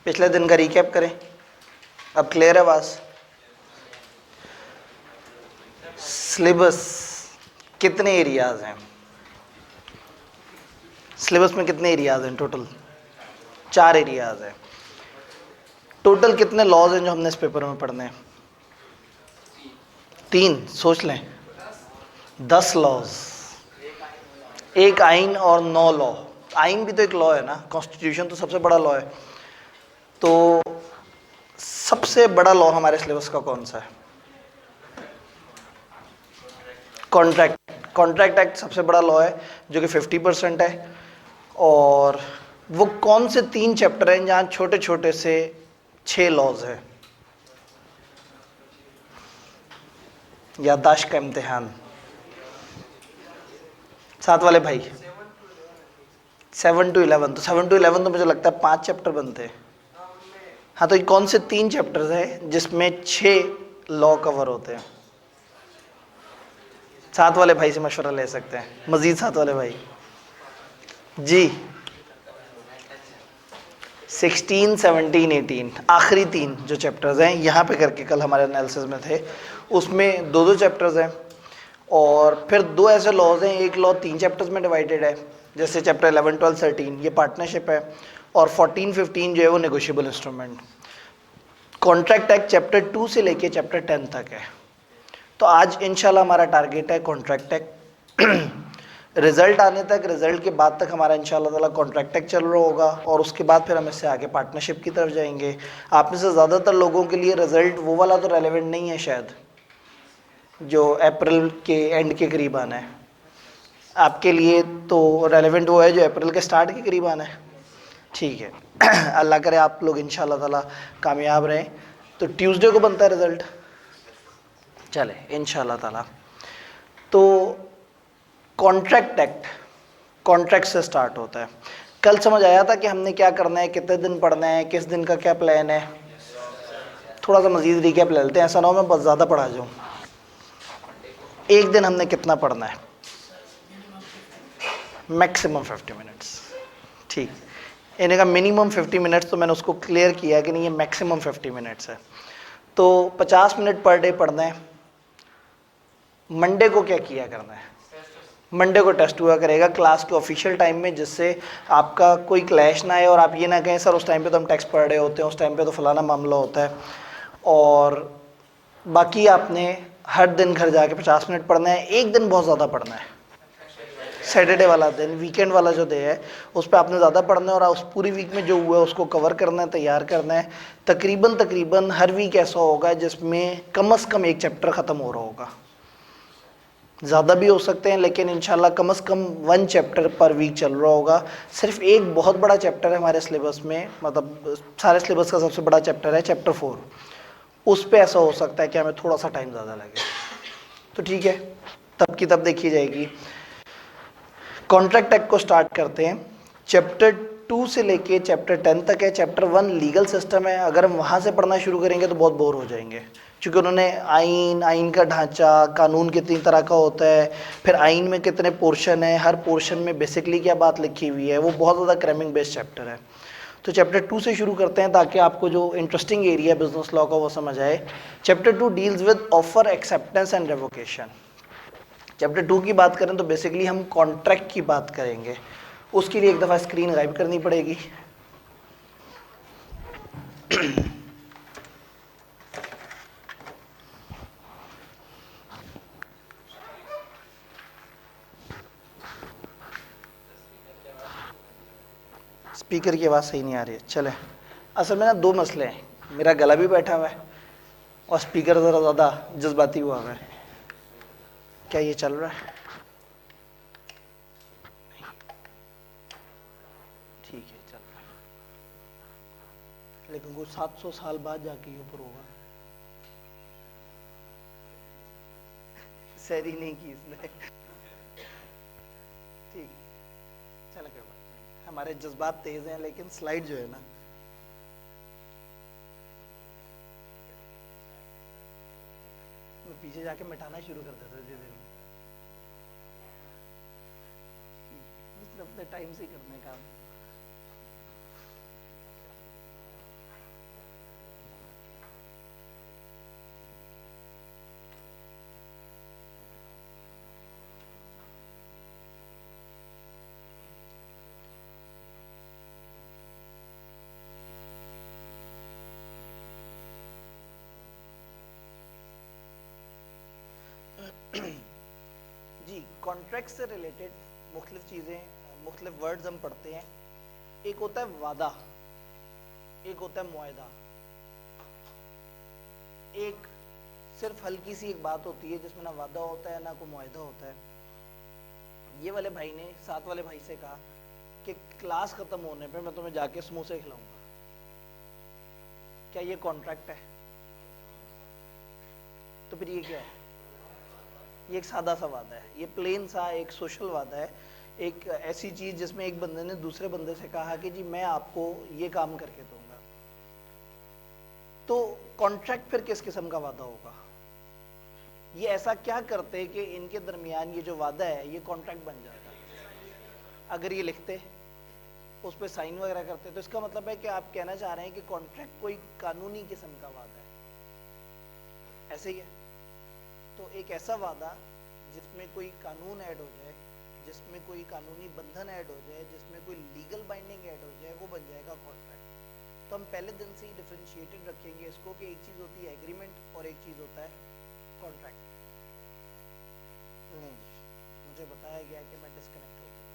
पिछले दिन का रिकैप करें। अब क्लियर है बात? सिलेबस कितने एरियाज हैं? सिलेबस में कितने एरियाज हैं टोटल? 4 एरियाज हैं। टोटल कितने लॉज हैं जो हमने इस पेपर में पढ़ने हैं? 3, सोच लें। 10 लॉज, एक आइन और 9 लॉ। आइन भी तो एक लॉ है ना, कॉन्स्टिट्यूशन तो सबसे बड़ा लॉ है। तो सबसे बड़ा लॉ हमारे सिलेबस का कौन सा है? कॉन्ट्रैक्ट एक्ट सबसे बड़ा लॉ है जो कि 50% है। और वो कौन से 3 चैप्टर हैं जहां छोटे छोटे से 6 लॉज है? याददाश्त का इम्तिहान। साथ वाले भाई 7 to 11, तो 7 to 11 तो मुझे लगता है 5 चैप्टर बनते हैं। हाँ, तो ये कौन से 3 चैप्टर्स हैं जिसमें 6 लॉ कवर होते हैं? साथ वाले भाई से मशवरा ले सकते हैं, मजीद साथ वाले भाई जी। 16, 17, 18 आखिरी 3 जो चैप्टर्स हैं यहाँ पे करके कल हमारे एनालिसिस में थे, उसमें 2 चैप्टर्स हैं। और फिर 2 ऐसे लॉज हैं, एक लॉ 3 चैप्टर्स में डिवाइडेड है, जैसे चैप्टर 11, 12, 13 ये पार्टनरशिप है, और 14, 15 जो है वो negotiable instrument. Contract act chapter 2 से लेके चैप्टर 10 तक है। तो आज इंशाल्लाह हमारा टारगेट है कॉन्ट्रैक्ट एक्ट। रिजल्ट आने तक, रिजल्ट के बाद तक हमारा इंशाल्लाह ताला कॉन्ट्रैक्ट एक्ट चल रहा होगा, और उसके बाद फिर हम इससे आगे पार्टनरशिप की तरफ जाएंगे। आप में से ज़्यादातर लोगों के लिए रिजल्ट वो वाला तो रेलेवेंट नहीं है शायद, जो अप्रैल के एंड के करीब आना है। आपके लिए तो रेलेवेंट वो है जो अप्रैल के स्टार्ट के करीब आना है। ठीक है। अल्लाह करे आप लोग इंशाल्लाह ताला कामयाब रहें। तो ट्यूसडे को बनता है रिजल्ट, चले इंशाल्लाह ताला। तो कॉन्ट्रैक्ट एक्ट कॉन्ट्रैक्ट से स्टार्ट होता है। कल समझ आया था कि हमने क्या करना है, कितने दिन पढ़ना है, किस दिन का क्या प्लान है? थोड़ा सा मजीद रिकैप ले लेते हैं, ऐसा ना हो मैं बहुत ज़्यादा पढ़ा जाऊँ। एक दिन हमने कितना पढ़ना है? Maximum 50 minutes. ठीक, इन्हें का मिनिमम 50 मिनट्स, तो मैंने उसको क्लियर किया कि नहीं ये मैक्सिमम 50 मिनट्स है। तो 50 मिनट पर डे पढ़ना है। मंडे को क्या किया करना है? मंडे को टेस्ट हुआ करेगा क्लास के ऑफिशियल टाइम में, जिससे आपका कोई क्लैश ना आए और आप ये ना कहें सर उस टाइम पे तो हम टेक्स्ट पढ़ रहे होते हैं, उस टाइम पे तो फलाना मामला होता है। और बाकी आपने हर दिन घर जाके 50 मिनट पढ़ना है। एक दिन बहुत ज़्यादा पढ़ना है, सैटरडे वाला दिन, वीकेंड वाला जो डे है उस पर आपने ज़्यादा पढ़ना है, और उस पूरी वीक में जो हुआ है उसको कवर करना है, तैयार करना है। तकरीबन हर वीक ऐसा होगा जिसमें कम से कम एक चैप्टर ख़त्म हो रहा होगा। ज़्यादा भी हो सकते हैं, लेकिन इंशाल्लाह कम से कम 1 चैप्टर पर वीक चल रहा होगा। सिर्फ एक बहुत बड़ा चैप्टर है हमारे सिलेबस में, मतलब सारे सिलेबस का सबसे बड़ा चैप्टर है चैप्टर 4। उस पे ऐसा हो सकता है कि हमें थोड़ा सा टाइम ज़्यादा लगे, तो ठीक है, तब की तब देखी जाएगी। कॉन्ट्रैक्ट एक्ट को स्टार्ट करते हैं। चैप्टर 2 से लेके चैप्टर 10 तक है। चैप्टर 1 लीगल सिस्टम है, अगर हम वहाँ से पढ़ना शुरू करेंगे तो बहुत बोर हो जाएंगे, क्योंकि उन्होंने आइन का ढांचा, कानून कितनी तरह का होता है, फिर आइन में कितने पोर्शन है, हर पोर्शन में बेसिकली क्या बात लिखी हुई है, वो बहुत ज़्यादा क्रैमिंग बेस्ड चैप्टर है। तो चैप्टर 2 से शुरू करते हैं ताकि आपको जो इंटरेस्टिंग एरिया बिजनेस लॉ का वो समझ आए। Chapter 2 deals with offer, acceptance and revocation. Chapter 2 की बात करें तो बेसिकली हम कॉन्ट्रैक्ट की बात करेंगे। उसके लिए एक दफ़ा स्क्रीन गायब करनी पड़ेगी। स्पीकर की आवाज़ सही नहीं आ रही है, चले। असल में ना 2 मसले हैं, मेरा गला भी बैठा हुआ है और स्पीकर ज़रा ज़्यादा जज्बाती हुआ है। क्या ये चल रहा है? ठीक है, चल रहा है, लेकिन वो 700 साल बाद जाके ऊपर होगा। सैरी नहीं की इसने। ठीक, चल कोई बात नहीं, हमारे जज्बात तेज़ हैं, लेकिन स्लाइड जो है ना, मैं पीछे जाके मिटाना शुरू कर देता धीरे धीरे। अपने टाइम से करने का। कॉन्ट्रैक्ट से रिलेटेड मुख्तलिफ चीज़ें, मुख्तलिफ वर्ड्स हम पढ़ते हैं। एक होता है वादा, एक होता है मुआहदा, एक सिर्फ हल्की सी एक बात होती है जिसमें ना वादा होता है ना कोई मुआहदा होता है। ये वाले भाई ने साथ वाले भाई से कहा कि क्लास खत्म होने पे मैं तुम्हें जाके समोसे खिलाऊंगा। क्या ये कॉन्ट्रैक्ट है? तो फिर ये क्या है? ये एक सादा सा वादा है, ये प्लेन सा एक सोशल वादा है, एक ऐसी चीज जिसमें एक बंदे ने दूसरे बंदे से कहा कि जी मैं आपको ये काम करके दूंगा। तो कॉन्ट्रैक्ट फिर किस किस्म का वादा होगा? ये ऐसा क्या करते हैं कि इनके दरमियान ये जो वादा है ये कॉन्ट्रैक्ट बन जाता है। अगर ये लिखते, उस पर साइन वगैरह करते, तो इसका मतलब है कि आप कहना चाह रहे हैं कि कॉन्ट्रैक्ट कोई कानूनी किस्म का वादा है, ऐसे ही है। तो एक ऐसा वादा जिसमें कोई कानून ऐड हो जाए, जिसमें कोई कानूनी बंधन ऐड हो जाए, जिसमें कोई लीगल बाइंडिंग ऐड हो जाए, वो बन जाएगा कॉन्ट्रैक्ट। तो हम पहले दिन से ही डिफरेंशिएटेड रखेंगे इसको कि एक चीज़ होती है एग्रीमेंट और एक चीज़ होता है कॉन्ट्रैक्ट। नहीं, मुझे बताया गया कि मैं डिस्कनेक्ट हो गया।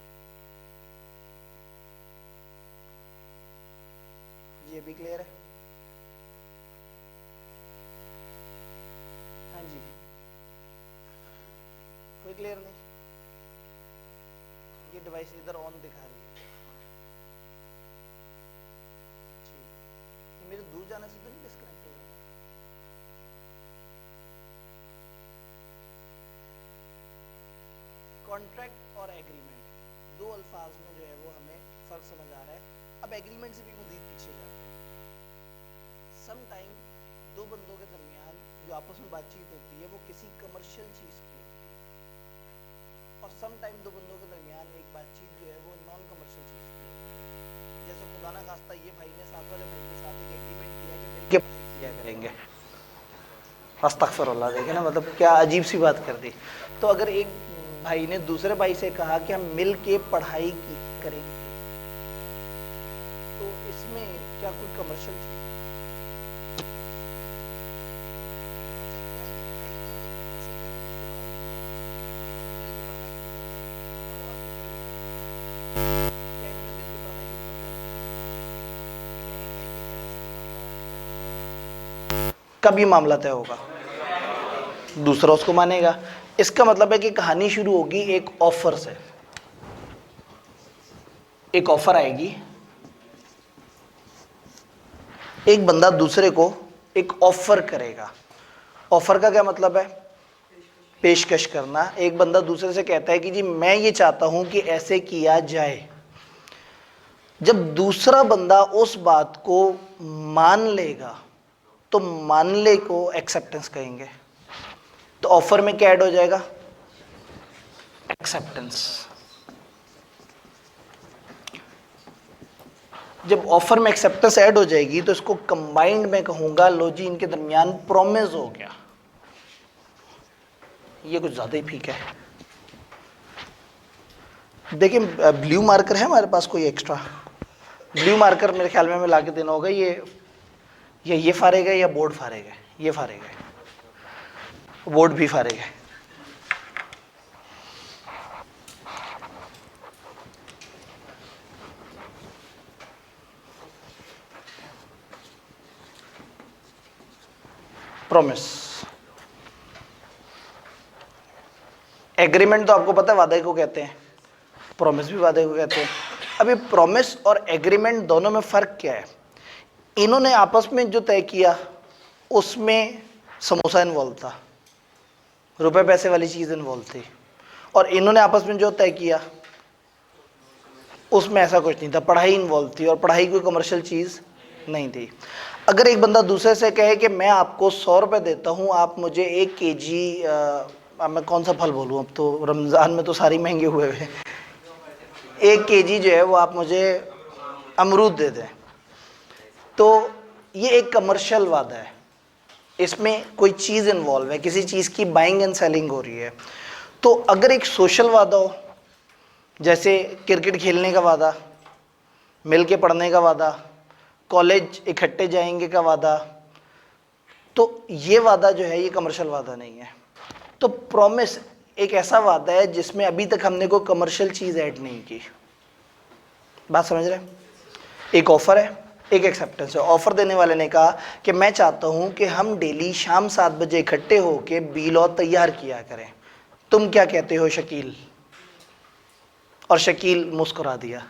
ये भी क्लियर है? हाँ जी, कोई क्लियर नहीं? ये डिवाइस इधर ऑन दिखा रही है। ठीक, ये मेरे दूर जाने से तो नहीं डिस्कनेक्ट हो जाएगा? कॉन्ट्रैक्ट और एग्रीमेंट दो अल्फाज में जो है वो हमें फर्क समझ आ रहा है। अब एग्रीमेंट से भी मजीद पीछे जाते हैं। सम टाइम दो बंदों के दरमियान जो आपस में बातचीत होती है वो किसी कमर्शियल चीज की होती है, और सम टाइम दो बंदों के दरमियान एक बातचीत जो है वो नॉन कमर्शियल चीज की होती है। जैसे खुदा ना खास्ता ये भाई ने साथ वाले भाई के साथ एक एग्रीमेंट किया कि मिलके पढ़ाई किया करेंगे। अस्तगफिरुल्लाह, देखे ना, मतलब क्या अजीब सी बात कर दी। तो अगर एक भाई ने दूसरे भाई से कहा कि हम मिल के पढ़ाई की करेंगे, तो इसमें क्या कोई कमर्शियल चीज? कब ये मामला तय होगा? दूसरा उसको मानेगा। इसका मतलब है कि कहानी शुरू होगी एक ऑफर से। एक ऑफर आएगी, एक बंदा दूसरे को एक ऑफर करेगा। ऑफर का क्या मतलब है? पेशकश करना। एक बंदा दूसरे से कहता है कि जी मैं ये चाहता हूं कि ऐसे किया जाए। जब दूसरा बंदा उस बात को मान लेगा तो मानने को एक्सेप्टेंस कहेंगे। तो ऑफर में क्या ऐड हो जाएगा? एक्सेप्टेंस। जब ऑफर में एक्सेप्टेंस ऐड हो जाएगी तो इसको कंबाइंड में कहूंगा, लो जी इनके दरमियान प्रोमिस हो गया। ये कुछ ज्यादा ही फीका है। देखिए, ब्लू मार्कर है हमारे पास कोई एक्स्ट्रा? ब्लू मार्कर मेरे ख्याल में हमें ला के देना होगा। ये फारेगा या बोर्ड फारेगा? ये फारेगा, बोर्ड भी फारेगा। प्रॉमिस, एग्रीमेंट तो आपको पता है वादे को कहते हैं, प्रॉमिस भी वादे को कहते हैं। अभी प्रॉमिस और एग्रीमेंट दोनों में फ़र्क क्या है? इन्होंने आपस में जो तय किया उसमें समोसा इन्वॉल्व था, रुपए पैसे वाली चीज़ इन्वॉल्व थी, और इन्होंने आपस में जो तय किया उसमें ऐसा कुछ नहीं था, पढ़ाई इन्वॉल्व थी, और पढ़ाई कोई कमर्शियल चीज़ नहीं थी। अगर एक बंदा दूसरे से कहे कि मैं आपको 100 रुपये देता हूँ, आप मुझे 1 kg, मैं कौन सा फल बोलूँ, अब तो रमज़ान में तो सारी महंगे हुए हैं, 1 kg जो है वो आप मुझे अमरूद दे दें, तो ये एक कमर्शियल वादा है। इसमें कोई चीज़ इन्वॉल्व है, किसी चीज़ की बाइंग एंड सेलिंग हो रही है। तो अगर एक सोशल वादा हो, जैसे क्रिकेट खेलने का वादा, मिल के पढ़ने का वादा, कॉलेज इकट्ठे जाएंगे का वादा, तो ये वादा जो है ये कमर्शियल वादा नहीं है। तो प्रॉमिस एक ऐसा वादा है जिसमें अभी तक हमने कोई कमर्शियल चीज ऐड नहीं की। बात समझ रहे हैं? एक ऑफर है, एक एक्सेप्टेंस है। ऑफर देने वाले ने कहा कि मैं चाहता हूं कि हम डेली शाम 7 बजे इकट्ठे होके बी लॉ तैयार किया करें, तुम क्या कहते हो शकील? और शकील मुस्कुरा दिया।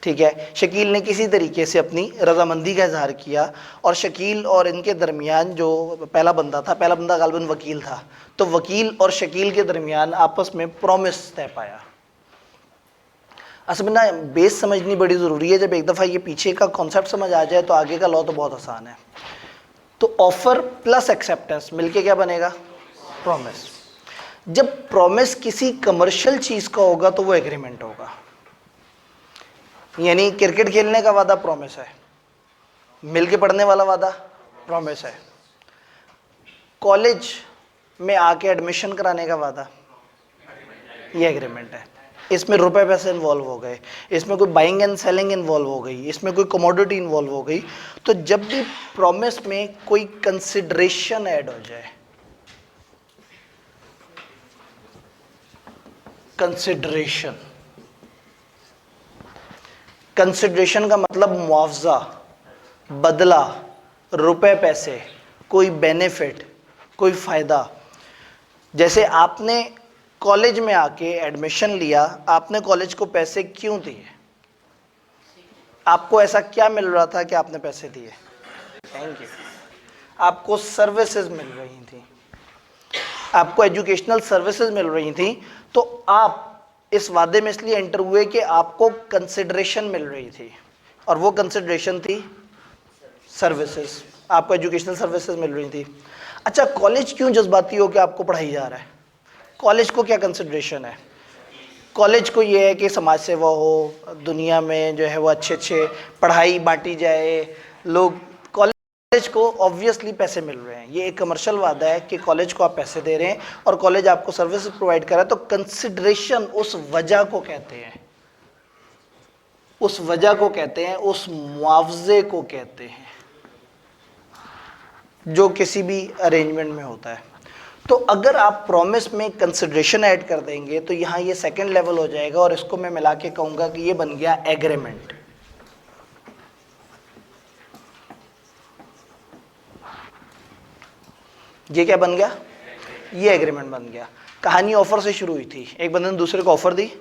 ठीक है, शकील ने किसी तरीके से अपनी रजामंदी का इजहार किया और शकील और इनके दरमियान जो पहला बंदा था, पहला बंदा गालिबन वकील था, तो वकील और शकील के दरमियान आपस में प्रॉमिस तय पाया। असल में ना बेस समझनी बड़ी ज़रूरी है। जब एक दफ़ा ये पीछे का कॉन्सेप्ट समझ आ जाए तो आगे का लॉ तो बहुत आसान है। तो ऑफर प्लस एक्सेप्टेंस मिलके क्या बनेगा? प्रॉमिस। जब प्रॉमिस किसी कमर्शियल चीज़ का होगा तो वो एग्रीमेंट होगा। यानी क्रिकेट खेलने का वादा प्रॉमिस है, मिलके पढ़ने वाला वादा प्रॉमिस है, कॉलेज में आके एडमिशन कराने का वादा ये एग्रीमेंट है। इसमें रुपए पैसे इन्वॉल्व हो गए, इसमें कोई बाइंग एंड सेलिंग इन्वॉल्व हो गई, इसमें कोई कमोडिटी इन्वॉल्व हो गई। तो जब भी प्रॉमिस में कोई कंसिडरेशन ऐड हो जाए, कंसिडरेशन, कंसिडरेशन का मतलब मुआवजा, बदला, रुपए पैसे, कोई बेनिफिट, कोई फ़ायदा। जैसे आपने कॉलेज में आके एडमिशन लिया, आपने कॉलेज को पैसे क्यों दिए? आपको ऐसा क्या मिल रहा था कि आपने पैसे दिए? Thank you. आपको सर्विसेज मिल रही थी, आपको एजुकेशनल सर्विसेज मिल रही थी, तो आप इस वादे में इसलिए एंटर हुए कि आपको कंसिडरेशन मिल रही थी, और वो कंसिडरेशन थी सर्विसेज। आपको एजुकेशनल सर्विसेज मिल रही थी। अच्छा, कॉलेज क्यों जज्बाती हो कि आपको पढ़ाई जा रहा है? कॉलेज को क्या कंसिडरेशन है? कॉलेज को ये है कि समाज सेवा हो, दुनिया में जो है वो अच्छे अच्छे पढ़ाई बांटी जाए, लोग। कॉलेज को ऑब्वियसली पैसे मिल रहे हैं, ये एक कमर्शियल वादा है कि कॉलेज को आप पैसे दे रहे हैं और कॉलेज आपको सर्विस प्रोवाइड कर रहा है। तो कंसिडरेशन उस वजह को कहते हैं, उस वजह को कहते हैं, उस मुआवजे को कहते हैं जो किसी भी अरेंजमेंट में होता है। तो अगर आप प्रॉमिस में कंसिडरेशन ऐड कर देंगे तो यहाँ ये सेकंड लेवल हो जाएगा, और इसको मैं मिला के कहूँगा कि ये बन गया एग्रीमेंट। ये क्या बन गया? ये एग्रीमेंट बन गया। कहानी ऑफर से शुरू हुई थी, एक बंदे ने दूसरे को ऑफर दी,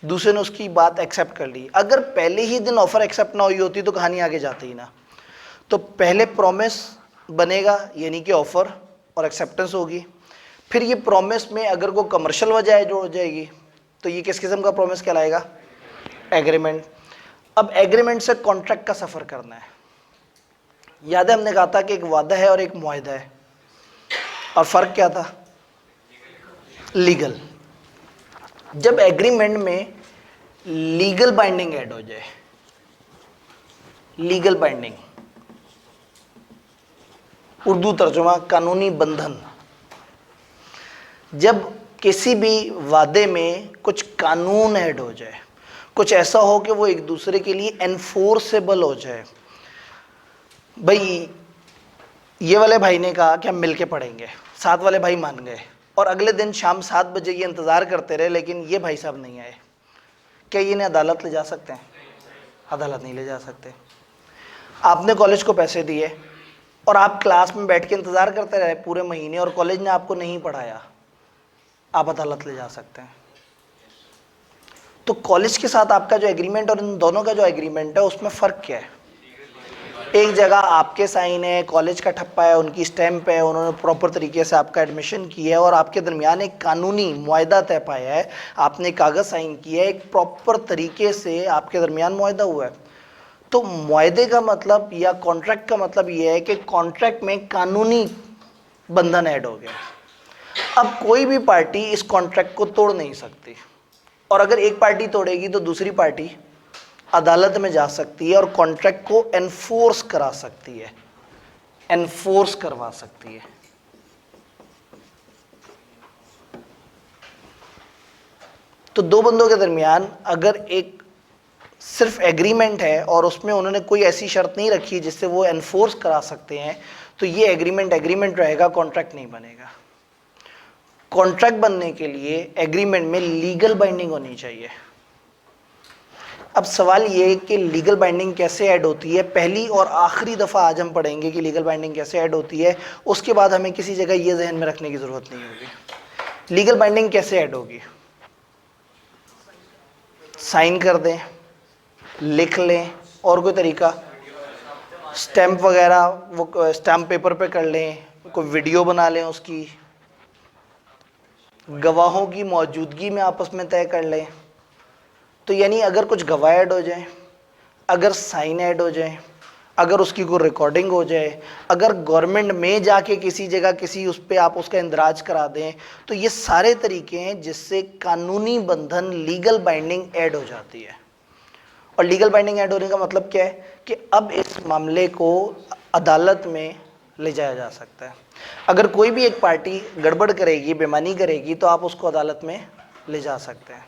दूसरे ने उसकी बात एक्सेप्ट कर ली। अगर पहले ही दिन ऑफर एक्सेप्ट ना हुई होती तो कहानी आगे जाती ही ना। तो पहले प्रॉमिस बनेगा, यानी कि ऑफर और एक्सेप्टेंस होगी। फिर ये प्रॉमिस में अगर कोई कमर्शियल वजह जो हो जाएगी तो ये किस किस्म का प्रॉमिस कहलाएगा? एग्रीमेंट। अब एग्रीमेंट से कॉन्ट्रैक्ट का सफ़र करना है। याद है हमने कहा था कि एक वादा है और एक मुआहदा है, और फ़र्क क्या था? लीगल। जब एग्रीमेंट में लीगल बाइंडिंग ऐड हो जाए, लीगल बाइंडिंग, उर्दू तर्जुमा कानूनी बंधन। जब किसी भी वादे में कुछ कानून ऐड हो जाए, कुछ ऐसा हो कि वो एक दूसरे के लिए एनफोर्सेबल हो जाए। भाई ये वाले भाई ने कहा कि हम मिलके पढ़ेंगे, साथ वाले भाई मान गए, और अगले दिन शाम 7 बजे ये इंतज़ार करते रहे लेकिन ये भाई साहब नहीं आए। क्या ये इन्हें अदालत ले जा सकते हैं? अदालत नहीं ले जा सकते। आपने कॉलेज को पैसे दिए और आप क्लास में बैठ के इंतज़ार करते रहे पूरे महीने और कॉलेज ने आपको नहीं पढ़ाया, आप अदालत ले जा सकते हैं। तो कॉलेज के साथ आपका जो एग्रीमेंट और इन दोनों का जो एग्रीमेंट है उसमें फ़र्क क्या है? एक जगह आपके साइन है, कॉलेज का ठप्पा है, उनकी स्टैंप है, उन्होंने प्रॉपर तरीके से आपका एडमिशन किया है और आपके दरमियान एक कानूनी मुआहदा तय पाया है, आपने कागज़ साइन किया है, एक प्रॉपर तरीके से आपके दरमियान मुआहदा हुआ है। तो मुआहदे का मतलब या कॉन्ट्रैक्ट का मतलब ये है कि कॉन्ट्रैक्ट में कानूनी बंधन ऐड हो गया। अब कोई भी पार्टी इस कॉन्ट्रैक्ट को तोड़ नहीं सकती, और अगर एक पार्टी तोड़ेगी तो दूसरी पार्टी अदालत में जा सकती है और कॉन्ट्रैक्ट को एनफोर्स करा सकती है, एनफोर्स करवा सकती है। तो दो बंदों के दरमियान अगर एक सिर्फ एग्रीमेंट है और उसमें उन्होंने कोई ऐसी शर्त नहीं रखी जिससे वो एनफोर्स करा सकते हैं, तो ये एग्रीमेंट एग्रीमेंट रहेगा, कॉन्ट्रैक्ट नहीं बनेगा। कॉन्ट्रैक्ट बनने के लिए एग्रीमेंट में लीगल बाइंडिंग होनी चाहिए। अब सवाल ये है कि लीगल बाइंडिंग कैसे ऐड होती है, पहली और आखिरी दफ़ा आज हम पढ़ेंगे कि लीगल बाइंडिंग कैसे ऐड होती है। उसके बाद हमें किसी जगह ये जहन में रखने की ज़रूरत नहीं होगी। लीगल बाइंडिंग कैसे ऐड होगी? साइन कर दें, लिख लें, और कोई तरीका, स्टैम्प वगैरह, वो स्टैम्प पेपर पे कर लें, कोई वीडियो बना लें उसकी, गवाहों की मौजूदगी में आपस में तय कर लें। तो यानी अगर कुछ गवाह ऐड हो जाए, अगर साइन ऐड हो जाए, अगर उसकी कोई रिकॉर्डिंग हो जाए, अगर गवर्नमेंट में जाके किसी जगह किसी उस पर आप उसका इंदराज करा दें, तो ये सारे तरीके हैं जिससे कानूनी बंधन लीगल बाइंडिंग ऐड हो जाती है। और लीगल बाइंडिंग ऐड होने का मतलब क्या है कि अब इस मामले को अदालत में ले जाया जा सकता है। अगर कोई भी एक पार्टी गड़बड़ करेगी, बेईमानी करेगी, तो आप उसको अदालत में ले जा सकते हैं।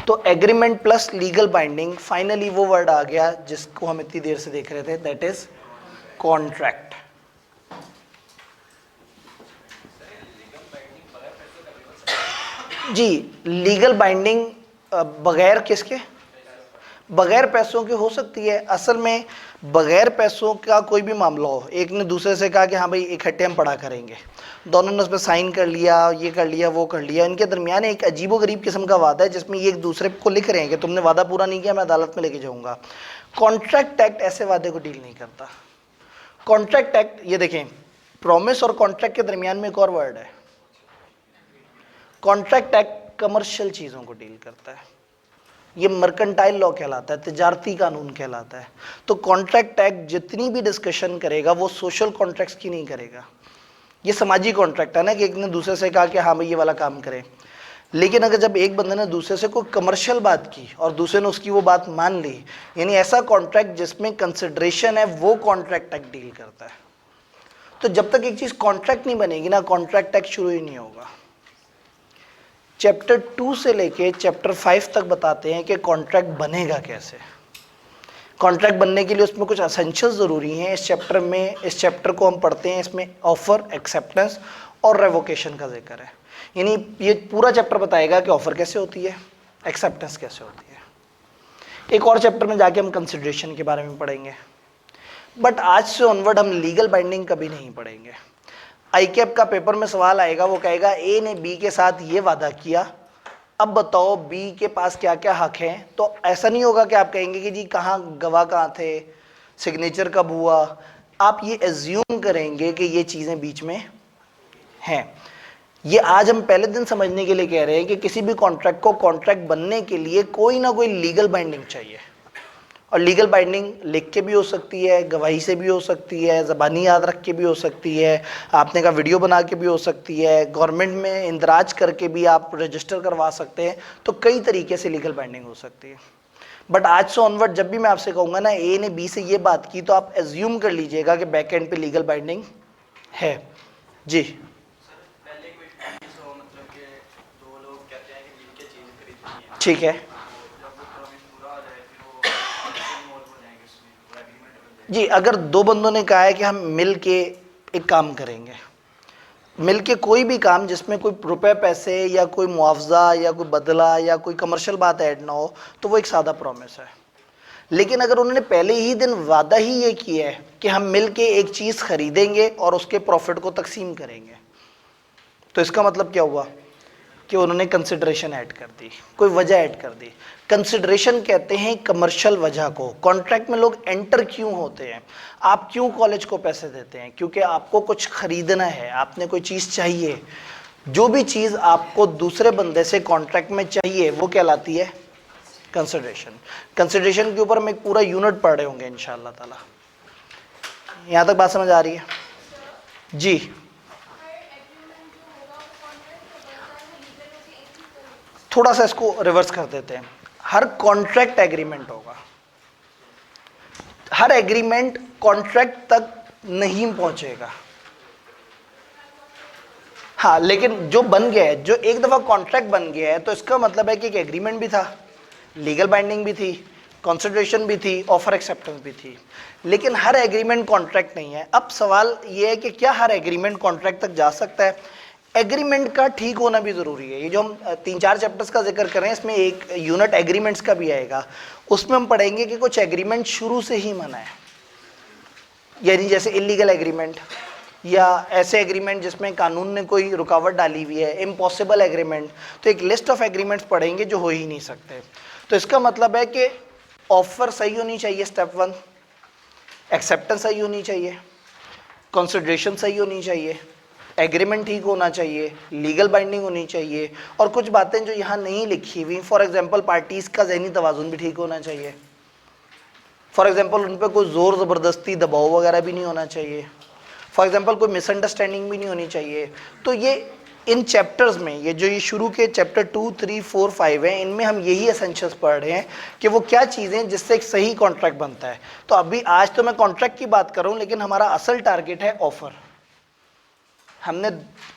तो agreement plus legal binding, finally वो वर्ड आ गया जिसको हम इतनी देर से देख रहे थे, दैट इज कॉन्ट्रैक्ट। जी, लीगल बाइंडिंग बगैर किसके? बगैर पैसों के हो सकती है। असल में बगैर पैसों का कोई भी मामला हो, एक ने दूसरे से कहा कि हाँ भाई इकट्ठे हम पढ़ा करेंगे, दोनों ने उस पर साइन कर लिया, ये कर लिया, वो कर लिया, इनके दरमियान एक अजीबोगरीब किस्म का वादा है जिसमें ये एक दूसरे को लिख रहे हैं कि तुमने वादा पूरा नहीं किया, मैं अदालत में लेके जाऊंगा। कॉन्ट्रैक्ट एक्ट ऐसे वादे को डील नहीं करता। कॉन्ट्रैक्ट एक्ट, ये देखें, प्रॉमिस और कॉन्ट्रैक्ट के दरमियान में एक और वर्ड है। कॉन्ट्रैक्ट एक्ट कमर्शियल चीज़ों को डील करता है, ये मर्केंटाइल लॉ कहलाता है, तिजारती कानून कहलाता है। तो कॉन्ट्रैक्ट एक्ट जितनी भी डिस्कशन करेगा वो सोशल कॉन्ट्रैक्ट्स की नहीं करेगा। ये समाजी कॉन्ट्रैक्ट है ना कि एक ने दूसरे से कहा कि हाँ भाई ये वाला काम करें। लेकिन अगर जब एक बंदे ने दूसरे से कोई कमर्शियल बात की और दूसरे ने उसकी वो बात मान ली, यानी ऐसा कॉन्ट्रैक्ट जिसमें कंसिडरेशन है, वो कॉन्ट्रैक्ट एक्ट डील करता है। तो जब तक एक चीज़ कॉन्ट्रैक्ट नहीं बनेगी ना, कॉन्ट्रैक्ट एक्ट शुरू ही नहीं होगा। चैप्टर 2 से लेके चैप्टर 5 तक बताते हैं कि कॉन्ट्रैक्ट बनेगा कैसे। कॉन्ट्रैक्ट बनने के लिए उसमें कुछ एसेंशियल ज़रूरी हैं। इस चैप्टर में, इस चैप्टर को हम पढ़ते हैं, इसमें ऑफ़र, एक्सेप्टेंस और रेवोकेशन का जिक्र है। यानी ये पूरा चैप्टर बताएगा कि ऑफ़र कैसे होती है, एक्सेप्टेंस कैसे होती है। एक और चैप्टर में जाके हम कंसिडरेशन के बारे में पढ़ेंगे। बट आज से ऑनवर्ड हम लीगल बाइंडिंग कभी नहीं पढ़ेंगे। आईकैप का पेपर में सवाल आएगा, वो कहेगा ए ने बी के साथ ये वादा किया, अब बताओ बी के पास क्या क्या हक हैं। तो ऐसा नहीं होगा कि आप कहेंगे कि जी कहाँ गवाह कहाँ थे, सिग्नेचर कब हुआ। आप ये एज्यूम करेंगे कि ये चीज़ें बीच में हैं। ये आज हम पहले दिन समझने के लिए कह रहे हैं कि किसी भी कॉन्ट्रैक्ट को कॉन्ट्रैक्ट बनने के लिए कोई ना कोई लीगल बाइंडिंग चाहिए। और लीगल बाइंडिंग लिख के भी हो सकती है, गवाही से भी हो सकती है, ज़बानी याद रख के भी हो सकती है, आपने का वीडियो बना के भी हो सकती है, गवर्नमेंट में इंदराज करके भी आप रजिस्टर करवा सकते हैं। तो कई तरीके से लीगल बाइंडिंग हो सकती है। बट आज से ऑनवर्ड जब भी मैं आपसे कहूँगा ना ए ने बी से ये बात की, तो आप एज्यूम कर लीजिएगा कि बैक एंड पे लीगल बाइंडिंग है। जी, ठीक है जी। अगर दो बंदों ने कहा है कि हम मिल के एक काम करेंगे, मिल के कोई भी काम जिसमें कोई रुपए पैसे या कोई मुआवजा या कोई बदला या कोई कमर्शियल बात ऐड ना हो, तो वो एक सादा प्रॉमिस है। लेकिन अगर उन्होंने पहले ही दिन वादा ही ये किया है कि हम मिल के एक चीज़ खरीदेंगे और उसके प्रॉफिट को तकसीम करेंगे, तो इसका मतलब क्या हुआ कि उन्होंने कंसिडरेशन ऐड कर दी, कोई वजह ऐड कर दी। कंसिडरेशन कहते हैं कमर्शियल वजह को। कॉन्ट्रैक्ट में लोग एंटर क्यों होते हैं, आप क्यों कॉलेज को पैसे देते हैं? क्योंकि आपको कुछ खरीदना है, आपने कोई चीज़ चाहिए। जो भी चीज़ आपको दूसरे बंदे से कॉन्ट्रैक्ट में चाहिए वो कहलाती है कंसिडरेशन। कंसिडरेशन के ऊपर हम एक पूरा यूनिट पढ़ रहे होंगे इंशाअल्लाह ताला। यहाँ तक बात समझ आ रही है? जी, थोड़ा सा इसको रिवर्स कर देते हैं। हर कॉन्ट्रैक्ट एग्रीमेंट होगा, हर एग्रीमेंट कॉन्ट्रैक्ट तक नहीं पहुंचेगा। हाँ, लेकिन जो बन गया है, जो एक दफ़ा कॉन्ट्रैक्ट बन गया है, तो इसका मतलब है कि एक एग्रीमेंट भी था, लीगल बाइंडिंग भी थी, कंसिडरेशन भी थी, ऑफर एक्सेप्टेंस भी थी। लेकिन हर एग्रीमेंट कॉन्ट्रैक्ट नहीं है। अब सवाल ये है कि क्या हर एग्रीमेंट कॉन्ट्रैक्ट तक जा सकता है? एग्रीमेंट का ठीक होना भी ज़रूरी है। ये जो हम 3-4 चैप्टर्स का जिक्र कर रहे हैं, इसमें एक यूनिट एग्रीमेंट्स का भी आएगा। उसमें हम पढ़ेंगे कि कुछ एग्रीमेंट शुरू से ही मना है, यानी जैसे इलीगल एग्रीमेंट या ऐसे एग्रीमेंट जिसमें कानून ने कोई रुकावट डाली हुई है, इम्पॉसिबल एग्रीमेंट। तो एक लिस्ट ऑफ एग्रीमेंट्स पढ़ेंगे जो हो ही नहीं सकते। तो इसका मतलब है कि ऑफर सही होनी चाहिए, स्टेप 1, एक्सेप्टेंस सही होनी चाहिए, कंसिडरेशन सही होनी चाहिए, एग्रीमेंट ठीक होना चाहिए, लीगल बाइंडिंग होनी चाहिए, और कुछ बातें जो यहाँ नहीं लिखी हुई, फॉर एग्जांपल पार्टीज़ का ज़हनी तवाज़ुन भी ठीक होना चाहिए। फॉर एग्जांपल उन पर कोई ज़ोर ज़बरदस्ती दबाव वगैरह भी नहीं होना चाहिए। फॉर एग्जांपल कोई मिसअंडरस्टैंडिंग भी नहीं होनी चाहिए। तो ये इन चैप्टर्स में, ये शुरू के चैप्टर 2, 3, 4, 5 हैं, इनमें हम यही एसेंशियल्स पढ़ रहे हैं कि वो क्या चीज़ें जिससे एक सही कॉन्ट्रैक्ट बनता है। तो अभी आज तो मैं कॉन्ट्रैक्ट की बात कर रहा हूँ, लेकिन हमारा असल टारगेट है ऑफ़र। हमने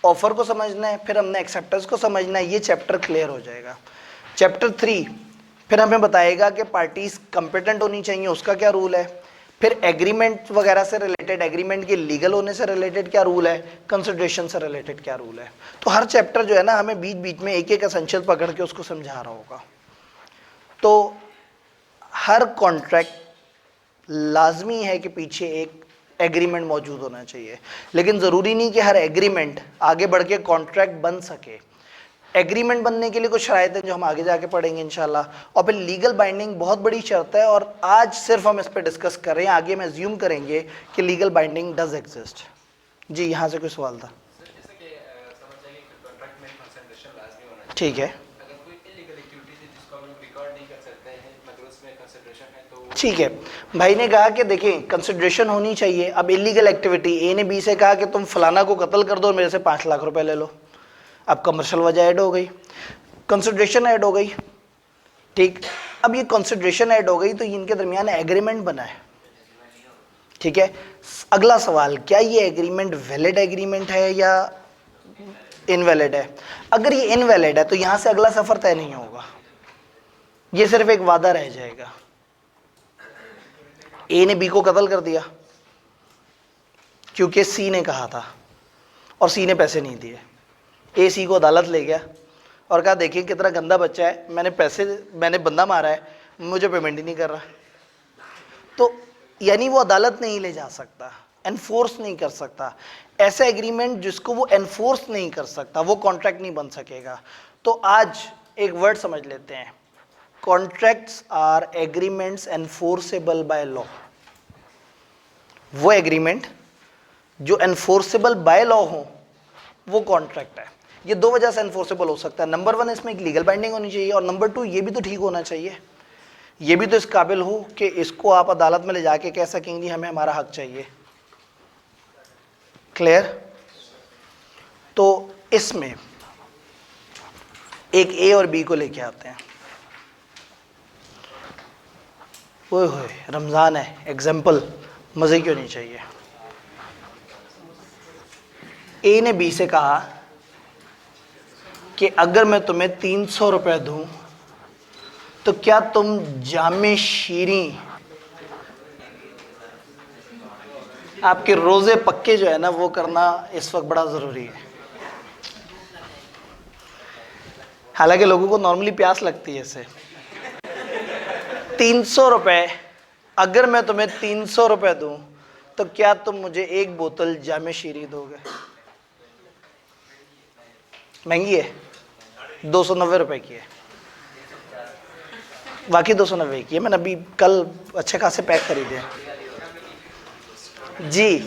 ऑफ़र को समझना है, फिर हमने एक्सेप्टेंस को समझना है। ये चैप्टर क्लियर हो जाएगा। चैप्टर 3 फिर हमें बताएगा कि पार्टीज कंपिटेंट होनी चाहिए, उसका क्या रूल है। फिर एग्रीमेंट वगैरह से रिलेटेड, एग्रीमेंट के लीगल होने से रिलेटेड क्या रूल है, कंसिडरेशन से रिलेटेड क्या रूल है। तो हर चैप्टर जो है ना, हमें बीच बीच में एक एक एसेंशियल पकड़ के उसको समझा रहा होगा। तो हर कॉन्ट्रैक्ट लाजमी है कि पीछे एक एग्रीमेंट मौजूद होना चाहिए, लेकिन ज़रूरी नहीं कि हर एग्रीमेंट आगे बढ़ के कॉन्ट्रैक्ट बन सके। एग्रीमेंट बनने के लिए कुछ शराइत हैं जो हम आगे जाके पढ़ेंगे इंशाल्लाह। और फिर लीगल बाइंडिंग बहुत बड़ी शर्त है, और आज सिर्फ हम इस पर डिस्कस कर रहे हैं। आगे हम एज्यूम करेंगे कि लीगल बाइंडिंग डज एग्जिस्ट। जी, यहाँ से कोई सवाल था? ठीक है, ठीक है। भाई ने कहा कि देखिए कंसिडरेशन होनी चाहिए। अब इलीगल एक्टिविटी, ए ने बी से कहा कि तुम फलाना को कत्ल कर दो और मेरे से 5 लाख रुपए ले लो। अब कमर्शियल वजह ऐड हो गई, कंसिडरेशन ऐड हो गई, ठीक। अब ये कंसिडरेशन ऐड हो गई तो इनके दरमियान एग्रीमेंट बना है, ठीक है। अगला सवाल, क्या ये एग्रीमेंट वैलिड एग्रीमेंट है या इनवैलिड है? अगर ये इनवैलिड है तो यहाँ से अगला सफ़र तय नहीं होगा, ये सिर्फ एक वादा रह जाएगा। ए ने बी को कत्ल कर दिया क्योंकि सी ने कहा था और सी ने पैसे नहीं दिए। ए सी को अदालत ले गया और कहा देखिए कितना गंदा बच्चा है, मैंने बंदा मारा है, मुझे पेमेंट ही नहीं कर रहा। तो यानी वो अदालत नहीं ले जा सकता, एनफोर्स नहीं कर सकता। ऐसा एग्रीमेंट जिसको वो एनफोर्स नहीं कर सकता, वो कॉन्ट्रैक्ट नहीं बन सकेगा। तो आज एक वर्ड समझ लेते हैं, contracts are agreements enforceable by law. वो एग्रीमेंट जो एनफोर्सेबल बाय लॉ हो वो कॉन्ट्रैक्ट है। ये दो वजह से एनफोर्सेबल हो सकता है। नंबर 1, इसमें एक लीगल बाइंडिंग होनी चाहिए, और नंबर 2, ये भी तो ठीक होना चाहिए, ये भी तो इस काबिल हो कि इसको आप अदालत में ले जाके कह सकेंगे हमें हमारा हक चाहिए। क्लियर? तो इसमें एक ए और बी को लेके आते हैं। ओए होए, रमज़ान है, एग्जाम्पल मज़े क्यों नहीं चाहिए। ए ने बी से कहा कि अगर मैं तुम्हें 300 रुपये दूं तो क्या तुम जामे शीरी, आपके रोज़े पक्के जो है ना वो करना इस वक्त बड़ा ज़रूरी है। हालांकि लोगों को नॉर्मली प्यास लगती है इससे। 300 रुपये, अगर मैं तुम्हें 300 रुपये दूं तो क्या तुम मुझे एक बोतल जामे शीरी दोगे? महंगी है, 290 रुपये की है, बाकी 290 की है। मैंने अभी कल अच्छे खासे पैक खरीदे हैं जी।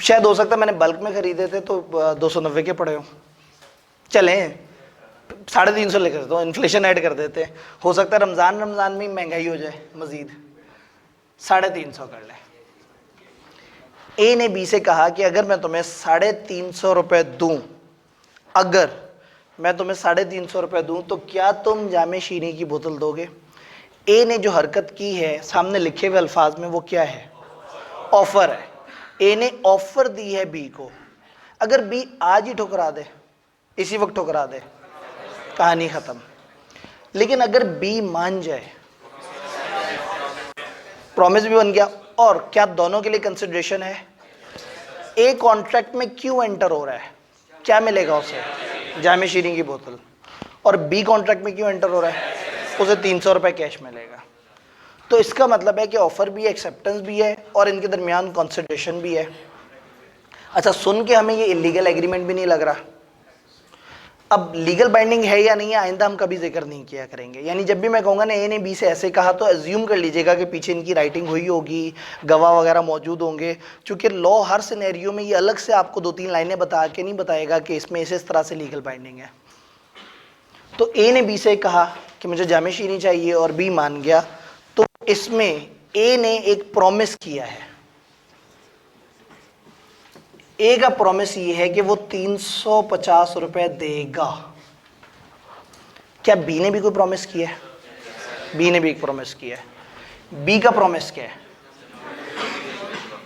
शायद हो सकता है मैंने बल्क में खरीदे थे तो 290 के पड़े हो। चलें 350 लेकर दो, इन्फ्लेशन ऐड कर देते हैं, हो सकता है रमज़ान में महंगाई हो जाए मज़ीद, 350 कर लें। ए ने बी से कहा कि अगर मैं तुम्हें 350 रुपये दूँ, अगर मैं तुम्हें 350 रुपये दूँ तो क्या तुम जामे शीनी की बोतल दोगे? ए ने जो हरकत की है सामने लिखे हुए अल्फाज में वो क्या है? ऑफ़र है। ए ने ऑफ़र दी है बी को। अगर बी आज ही ठुकरा दे, इसी वक्त ठुकरा दे, कहानी ख़त्म। लेकिन अगर बी मान जाए, प्रॉमिस भी बन गया, और क्या दोनों के लिए कंसिडरेशन है? ए कॉन्ट्रैक्ट में क्यों एंटर हो रहा है? क्या मिलेगा उसे? जामे शीरी की बोतल। और बी कॉन्ट्रैक्ट में क्यों एंटर हो रहा है? उसे 300 रुपये कैश मिलेगा। तो इसका मतलब है कि ऑफर भी है, एक्सेप्टेंस भी है और इनके दरमियान कंसिडरेशन भी है। अच्छा, सुन के हमें ये इलीगल एग्रीमेंट भी नहीं लग रहा। अब लीगल बाइंडिंग है या नहीं है आइंदा हम कभी जिक्र नहीं किया करेंगे। यानी जब भी मैं कहूँगा ना ए ने बी से ऐसे कहा तो एज्यूम कर लीजिएगा कि पीछे इनकी राइटिंग हुई होगी, गवाह वगैरह मौजूद होंगे। चूंकि लॉ हर सिनेरियो में ये अलग से आपको 2-3 लाइनें बता के नहीं बताएगा कि इसमें इस तरह से लीगल बाइंडिंग है। तो ए ने बी से कहा कि मुझे जामे शीरी चाहिए और बी मान गया, तो इसमें ए ने एक प्रॉमिस किया है। ए का प्रॉमिस ये है कि वो 350 रुपए देगा। क्या बी ने भी कोई प्रॉमिस किया है? बी ने भी एक प्रॉमिस किया है। बी का प्रॉमिस क्या है?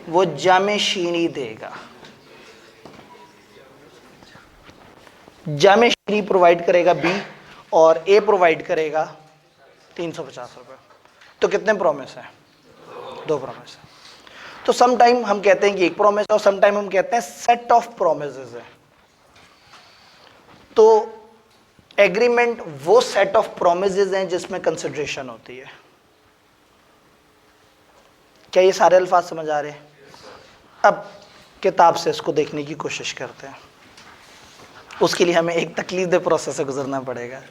वो जामे शीरी देगा। जामे शीरी प्रोवाइड करेगा बी और ए प्रोवाइड करेगा 350 रुपए। तो कितने प्रॉमिस हैं? 2 प्रॉमिस है। तो सम टाइम हम कहते हैं कि एक प्रॉमिस है और सम टाइम हम कहते हैं सेट ऑफ प्रोमिसेस है। तो एग्रीमेंट वो सेट ऑफ प्रोमिसेस हैं जिसमें कंसिडरेशन होती है। क्या ये सारे अल्फाज समझ आ रहे हैं? अब किताब से इसको देखने की कोशिश करते हैं। उसके लिए हमें एक तकलीफ प्रोसेस से गुजरना पड़ेगा।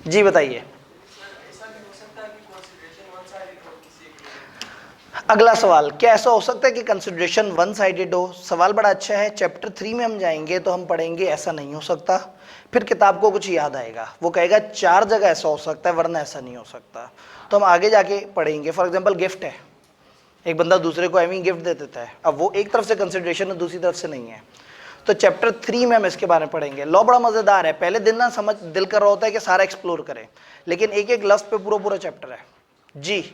जी बताइए। अगला सवाल, क्या ऐसा हो सकता है कि कंसिडरेशन वन साइडेड हो? सवाल बड़ा अच्छा है। चैप्टर 3 में हम जाएंगे तो हम पढ़ेंगे ऐसा नहीं हो सकता। फिर किताब को कुछ याद आएगा, वो कहेगा 4 जगह ऐसा हो सकता है वरना ऐसा नहीं हो सकता। तो हम आगे जाके पढ़ेंगे। फॉर एग्जाम्पल गिफ्ट है, एक बंदा दूसरे को एवं गिफ्ट दे देता है। अब वो एक तरफ से कंसिडरेशन है, दूसरी तरफ से नहीं है। तो चैप्टर 3 में हम इसके बारे में पढ़ेंगे। लॉ बड़ा मजेदार है। पहले दिन ना समझ दिल कर रहा होता है कि सारा एक्सप्लोर करें, लेकिन एक एक लफ्ज पे पूरा पूरा चैप्टर है। जी,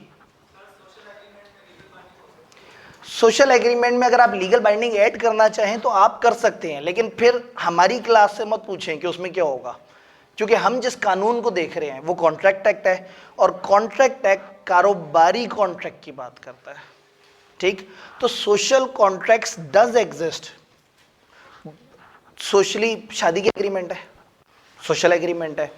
सोशल एग्रीमेंट में अगर आप लीगल बाइंडिंग ऐड करना चाहें तो आप कर सकते हैं, लेकिन फिर हमारी क्लास से मत पूछें कि उसमें क्या होगा, क्योंकि हम जिस कानून को देख रहे हैं वो कॉन्ट्रैक्ट एक्ट है और कॉन्ट्रैक्ट एक्ट कारोबारी कॉन्ट्रैक्ट की बात करता है। ठीक, तो social contracts does exist. Socially शादी की एग्रीमेंट है, सोशल एग्रीमेंट है,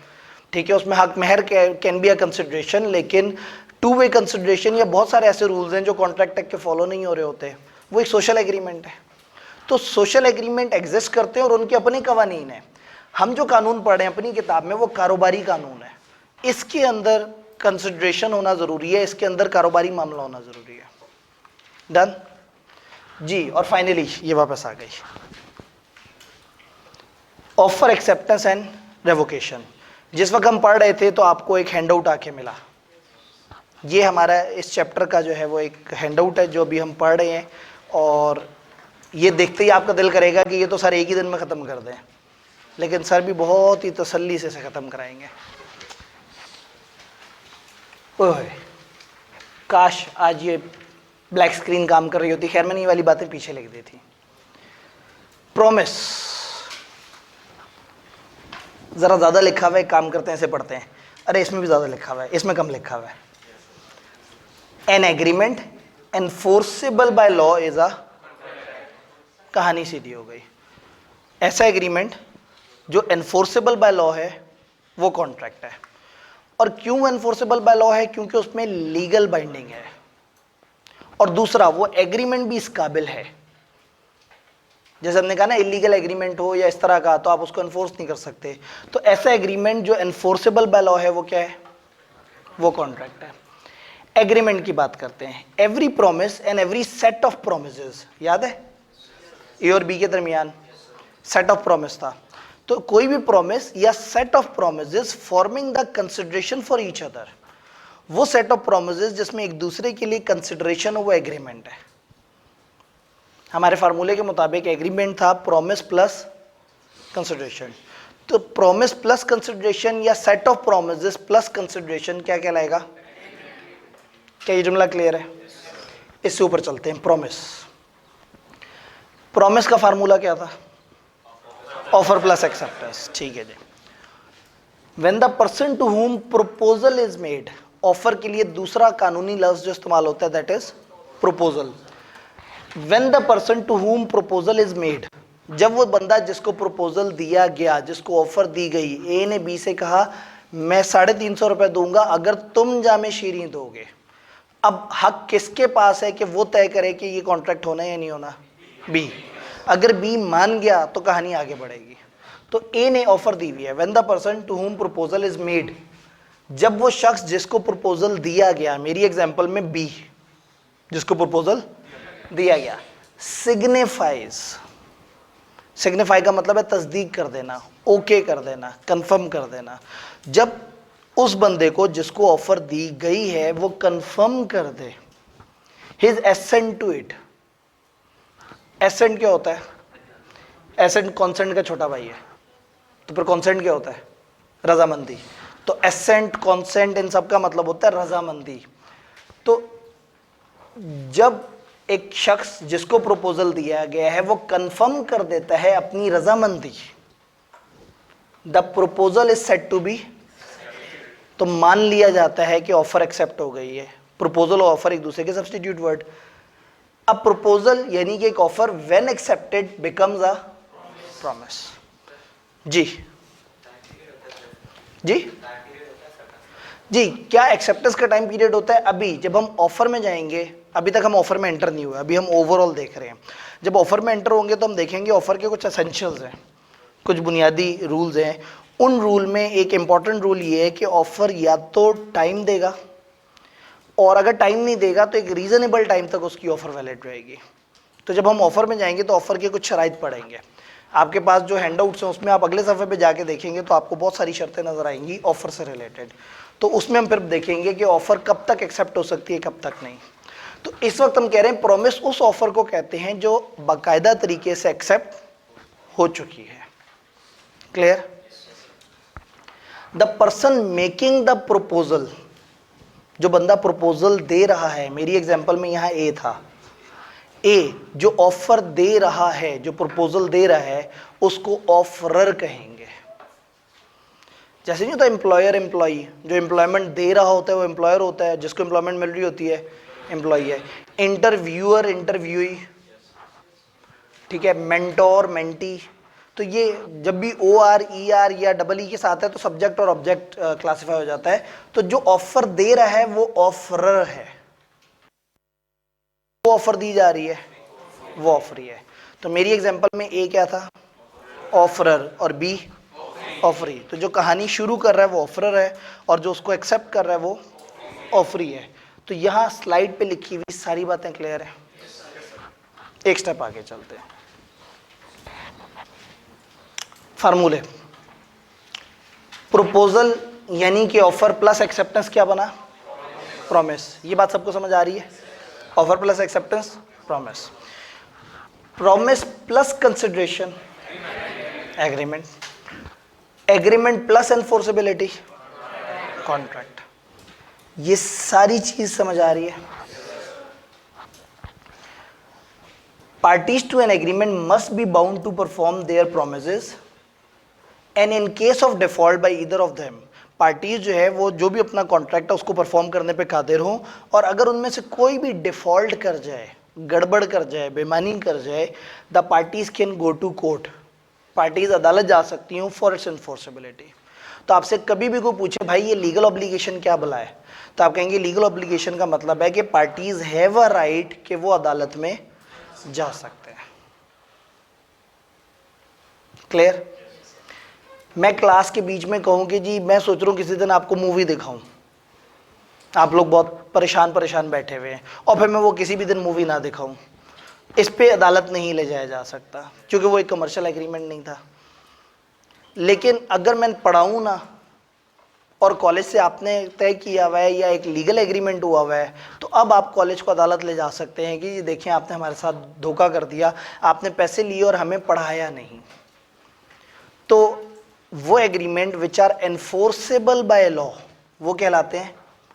ठीक है, उसमें हक महर कैन बी अ कंसिडरेशन, लेकिन टू वे कंसिडरेशन या बहुत सारे ऐसे रूल्स हैं जो कॉन्ट्रैक्ट एक्ट के फॉलो नहीं हो रहे होते, वो एक सोशल एग्रीमेंट है। तो सोशल एग्रीमेंट एग्जिस्ट करते हैं और उनके अपने कवानीन है। हम जो कानून पढ़ रहे हैं अपनी किताब में वो कारोबारी कानून है। इसके अंदर कंसिडरेशन होना ज़रूरी है, इसके अंदर कारोबारी मामला होना ज़रूरी है। डन जी। और फाइनली ये वापस आ गई, ऑफर, एक्सेप्टेंस एंड रेवोकेशन। जिस वक्त हम पढ़ रहे थे तो आपको एक हैंडआउट आके मिला। ये हमारा इस चैप्टर का जो है वो एक हैंडआउट है जो अभी हम पढ़ रहे हैं, और ये देखते ही आपका दिल करेगा कि ये तो सर एक ही दिन में ख़त्म कर दें, लेकिन सर भी बहुत ही तसल्ली से इसे ख़त्म कराएंगे। ओह, काश आज ये ब्लैक स्क्रीन काम कर रही होती। खैर मैंने ये वाली बातें पीछे लिख दी थी। प्रॉमिस ज़रा ज़्यादा लिखा हुआ है, काम करते हैं इसे पढ़ते हैं। अरे इसमें भी ज़्यादा लिखा हुआ है, इसमें कम लिखा हुआ है। An agreement enforceable by law is a, कहानी सीधी हो गई। ऐसा एग्रीमेंट जो एनफोर्सेबल बाय लॉ है वो कॉन्ट्रैक्ट है। और क्यों एनफोर्सेबल बाय लॉ है? क्योंकि उसमें लीगल बाइंडिंग है, और दूसरा वो एग्रीमेंट भी इस काबिल है। जैसे हमने कहा ना, इलीगल एग्रीमेंट हो या इस तरह का तो आप उसको एनफोर्स नहीं कर सकते। तो ऐसा एग्रीमेंट जो एनफोर्सेबल बाय लॉ है वो क्या है? वो कॉन्ट्रैक्ट है। एग्रीमेंट की बात करते हैं। Every promise and every set of promises, याद है ए और बी के दरमियान सेट ऑफ प्रॉमिस था। तो कोई भी प्रॉमिस या set of promises forming the consideration for each other, वो सेट ऑफ प्रोमिसेस जिसमें एक दूसरे के लिए कंसिडरेशन हो, वो एग्रीमेंट है। हमारे फार्मूले के मुताबिक एग्रीमेंट था प्रॉमिस प्लस कंसिडरेशन। तो प्रॉमिस प्लस कंसिडरेशन या set of promises plus consideration क्या कहलाएगा? क्या ये जुमला क्लियर है? इससे ऊपर चलते हैं। प्रॉमिस, प्रॉमिस का फार्मूला क्या था? Offer plus acceptance. ठीक है ji. When the person to whom proposal is made, offer के लिए दूसरा कानूनी लफ्ज जो इस्तेमाल होता है that is proposal. When the person to whom proposal is made, जब वो बंदा जिसको प्रपोजल दिया गया, जिसको ऑफर दी गई, ए ने बी से कहा मैं 350 रुपये दूंगा अगर तुम जामे शीरी दोगे। अब हक किसके पास है कि वो तय करे कि ये कॉन्ट्रैक्ट होना है या नहीं होना? बी। अगर बी मान गया तो कहानी आगे बढ़ेगी। तो ए ने ऑफर दी हुई है, when the person to whom proposal is made, जब वो शख्स जिसको प्रपोजल दिया गया, मेरी एग्जांपल में बी जिसको प्रपोजल दिया गया, सिग्निफाइज, सिग्निफाई का मतलब है तस्दीक कर देना, ओके कर देना, कंफर्म कर देना। जब उस बंदे को जिसको ऑफर दी गई है वो कंफर्म कर दे his assent to it. Assent क्या होता है? एसेंट कॉन्सेंट का छोटा भाई है, तो फिर कॉन्सेंट क्या होता है? रजामंदी। तो एसेंट, कॉन्सेंट, इन सब का मतलब होता है रजामंदी। तो जब एक शख्स जिसको प्रपोजल दिया गया है वो कंफर्म कर देता है अपनी रजामंदी, the proposal is said to be, तो मान लिया जाता है कि ऑफर एक्सेप्ट हो गई है। प्रपोजल और ऑफर एक दूसरे के सब्स्टिट्यूट वर्ड। अब प्रपोजल यानी कि एक offer when accepted becomes a promise. जी जी जी, क्या एक्सेप्टेंस का टाइम पीरियड होता है? अभी जब हम ऑफर में जाएंगे, अभी तक हम ऑफर में एंटर नहीं हुए, अभी हम ओवरऑल देख रहे हैं। जब ऑफर में एंटर होंगे तो हम देखेंगे ऑफर के कुछ एसेंशियल्स हैं, कुछ बुनियादी रूल्स हैं। उन रूल में एक इम्पॉर्टेंट रूल ये है कि ऑफर या तो टाइम देगा, और अगर टाइम नहीं देगा तो एक रीजनेबल टाइम तक उसकी ऑफर वैलिड रहेगी। तो जब हम ऑफर में जाएंगे तो ऑफर के कुछ शराइत पढ़ेंगे। आपके पास जो हैंडआउट्स हैं उसमें आप अगले सफ़े पे जाके देखेंगे तो आपको बहुत सारी शर्तें नजर आएंगी ऑफर से रिलेटेड। तो उसमें हम फिर देखेंगे कि ऑफर कब तक एक्सेप्ट हो सकती है, कब तक नहीं। तो इस वक्त हम कह रहे हैं प्रॉमिस उस ऑफर को कहते हैं जो बाकायदा तरीके से एक्सेप्ट हो चुकी है। Clear? The person making the proposal, जो बंदा प्रपोजल दे रहा है, मेरी एग्जांपल में यहाँ ए था, ए जो ऑफर दे रहा है, जो प्रपोजल दे रहा है, उसको ऑफरर कहेंगे। जैसे नहीं होता एम्प्लॉयर एम्प्लॉई, जो एम्प्लॉयमेंट दे रहा होता है वो एम्प्लॉयर होता है, जिसको एम्प्लॉयमेंट मिल रही होती है एम्प्लॉई है। इंटरव्यूअर इंटरव्यूई, ठीक है, मेंटोर मेंटी। तो ये जब भी ओ आर ई आर या डबल ई के साथ है तो सब्जेक्ट और ऑब्जेक्ट क्लासिफाई हो जाता है। तो जो ऑफर दे रहा है वो ऑफरर है, वो ऑफर दी जा रही है वो ऑफरी है। तो मेरी एग्जांपल में ए क्या था? ऑफरर, और बी ऑफरी। तो जो कहानी शुरू कर रहा है वो ऑफरर है और जो उसको एक्सेप्ट कर रहा है वो ऑफरी है। तो यहाँ स्लाइड पे लिखी हुई सारी बातें क्लियर है? एक स्टेप आगे चलते हैं। फार्मूले, प्रपोजल यानी कि ऑफर प्लस एक्सेप्टेंस क्या बना? प्रॉमिस। ये बात सबको समझ आ रही है? Offer plus acceptance promise. Promise plus consideration agreement. Agreement plus enforceability contract. ये सारी चीज समझ आ रही है? Parties to an agreement must be bound to perform their promises and in case of default by either of them, parties जो है वो जो भी अपना कॉन्ट्रैक्ट है उसको परफॉर्म करने पे कादिर हों, और अगर उनमें से कोई भी डिफॉल्ट कर जाए, गड़बड़ कर जाए, बेईमानी कर जाए, the parties can go to court, parties अदालत जा सकती हूँ फॉर इट्स एनफोर्सेबिलिटी। तो आपसे कभी भी कोई पूछे भाई ये लीगल ऑब्लिगेशन क्या भला है, तो आप कहेंगे लीगल ऑब्लिगेशन का मतलब है कि पार्टीज हैव अ राइट कि वो अदालत में जा सकते हैं। क्लियर? मैं क्लास के बीच में कहूँ कि जी मैं सोच रहा हूँ किसी दिन आपको मूवी दिखाऊं, आप लोग बहुत परेशान बैठे हुए हैं, और फिर मैं वो किसी भी दिन मूवी ना दिखाऊं, इस पे अदालत नहीं ले जाया जा सकता क्योंकि वो एक कमर्शियल एग्रीमेंट नहीं था। लेकिन अगर मैं पढ़ाऊँ ना और कॉलेज से आपने तय किया हुआ है या एक लीगल एग्रीमेंट हुआ हुआ है, तो अब आप कॉलेज को अदालत ले जा सकते हैं कि ये देखिए आपने हमारे साथ धोखा कर दिया, आपने पैसे लिए और हमें पढ़ाया नहीं। तो वो agreement which are enforceable by law वो कहलाते हैं